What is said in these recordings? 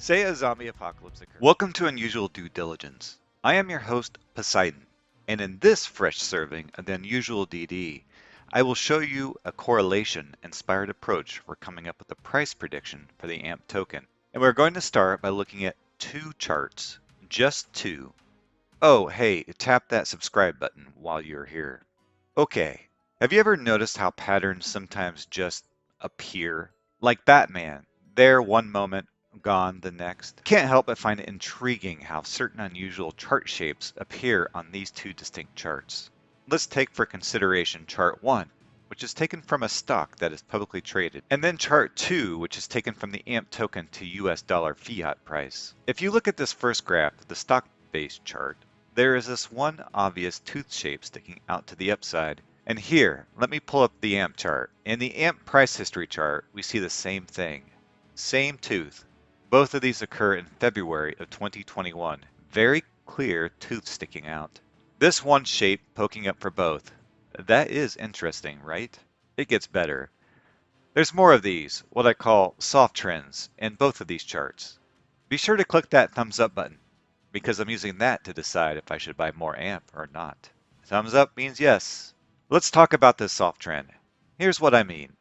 Say a zombie apocalypse occurs. Welcome to Unusual Due Diligence. I am your host, Poseidon, and in this fresh serving of the Unusual DD, I will show you a correlation-inspired approach for coming up with a price prediction for the AMP token. And we're going to start by looking at two charts, just two. Oh, hey, tap that subscribe button while you're here. Okay, have you ever noticed how patterns sometimes just appear? Like Batman, there one moment, gone the next. Can't help but find it intriguing how certain unusual chart shapes appear on these two distinct charts. Let's take for consideration chart 1, which is taken from a stock that is publicly traded, and then chart 2, which is taken from the AMP token to US dollar fiat price. If you look at this first graph, the stock-based chart, there is this one obvious tooth shape sticking out to the upside. And here, let me pull up the AMP chart. In the AMP price history chart, we see the same thing. Same tooth. Both of these occur in February of 2021. Very clear tooth sticking out. This one shape poking up for both. That is interesting, right? It gets better. There's more of these, what I call soft trends, in both of these charts. Be sure to click that thumbs up button, because I'm using that to decide if I should buy more AMP or not. Thumbs up means yes. Let's talk about this soft trend. Here's what I mean.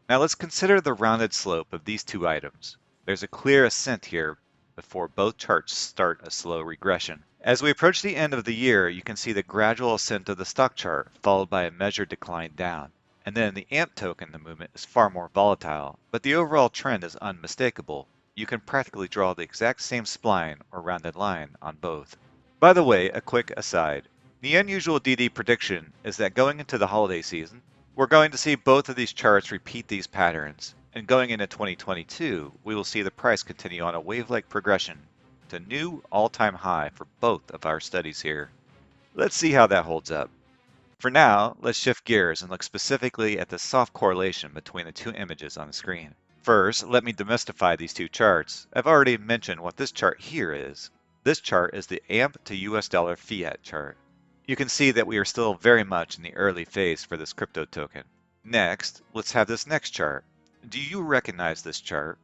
Now let's consider the rounded slope of these two items. There's a clear ascent here before both charts start a slow regression. As we approach the end of the year, you can see the gradual ascent of the stock chart, followed by a measured decline down. And then in the AMP token, the movement is far more volatile, but the overall trend is unmistakable. You can practically draw the exact same spline or rounded line on both. By the way, a quick aside. The unusual DD prediction is that going into the holiday season, we're going to see both of these charts repeat these patterns, and going into 2022, we will see the price continue on a wave-like progression to new all-time high for both of our studies here. Let's see how that holds up. For now, let's shift gears and look specifically at the soft correlation between the two images on the screen. First, let me demystify these two charts. I've already mentioned what this chart here is. This chart is the AMP to US dollar fiat chart. You can see that we are still very much in the early phase for this crypto token. Next, let's have this next chart. Do you recognize this chart?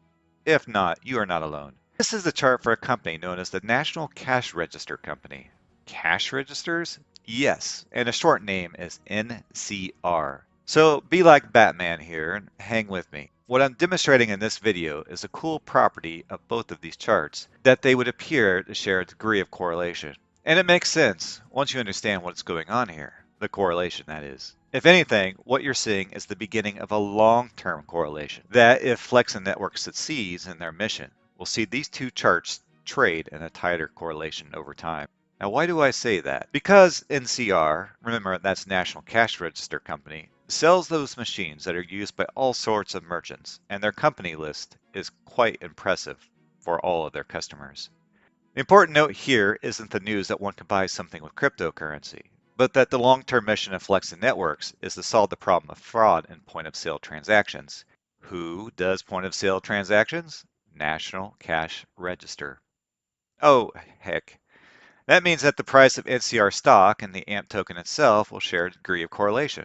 If not, you are not alone. This is the chart for a company known as the National Cash Register Company. Cash registers? Yes, and a short name is NCR. So be like Batman here and hang with me. What I'm demonstrating in this video is a cool property of both of these charts, that they would appear to share a degree of correlation. And it makes sense once you understand what's going on here, the correlation that is. If anything, what you're seeing is the beginning of a long-term correlation, that if Flexa Network succeeds in their mission, we'll see these two charts trade in a tighter correlation over time. Now why do I say that? Because NCR, remember that's National Cash Register Company, sells those machines that are used by all sorts of merchants, and their company list is quite impressive for all of their customers. The important note here isn't the news that one can buy something with cryptocurrency, but that the long-term mission of Flexa Networks is to solve the problem of fraud in point-of-sale transactions. Who does point-of-sale transactions? National Cash Register. Oh, heck. That means that the price of NCR stock and the AMP token itself will share a degree of correlation.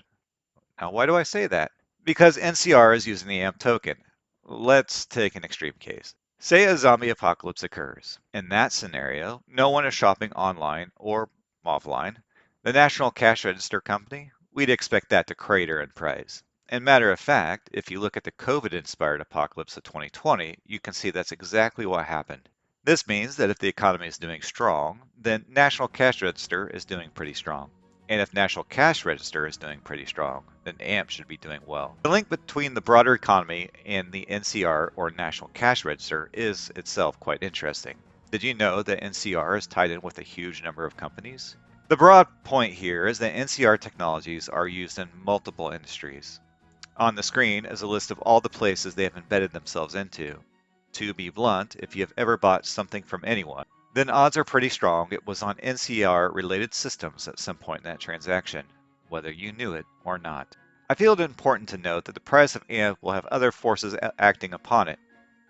Now, why do I say that? Because NCR is using the AMP token. Let's take an extreme case. Say a zombie apocalypse occurs. In that scenario, no one is shopping online or offline. The National Cash Register Company, we'd expect that to crater in price. And matter of fact, if you look at the COVID-inspired apocalypse of 2020, you can see that's exactly what happened. This means that if the economy is doing strong, then National Cash Register is doing pretty strong. And if National Cash Register is doing pretty strong, then AMP should be doing well. The link between the broader economy and the NCR or National Cash Register is itself quite interesting. Did you know that NCR is tied in with a huge number of companies? The broad point here is that NCR technologies are used in multiple industries. On the screen is a list of all the places they have embedded themselves into. To be blunt, if you have ever bought something from anyone, then odds are pretty strong it was on NCR-related systems at some point in that transaction, whether you knew it or not. I feel it important to note that the price of AMP will have other forces acting upon it,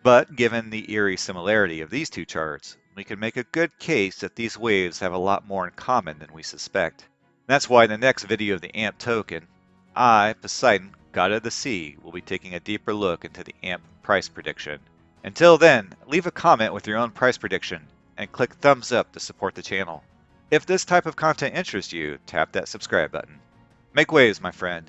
but given the eerie similarity of these two charts, we can make a good case that these waves have a lot more in common than we suspect. That's why in the next video of the AMP token, I, Poseidon, God of the Sea, will be taking a deeper look into the AMP price prediction Until then, leave a comment with your own price prediction and click thumbs up to support the channel. If this type of content interests you, tap that subscribe button. Make waves, my friend.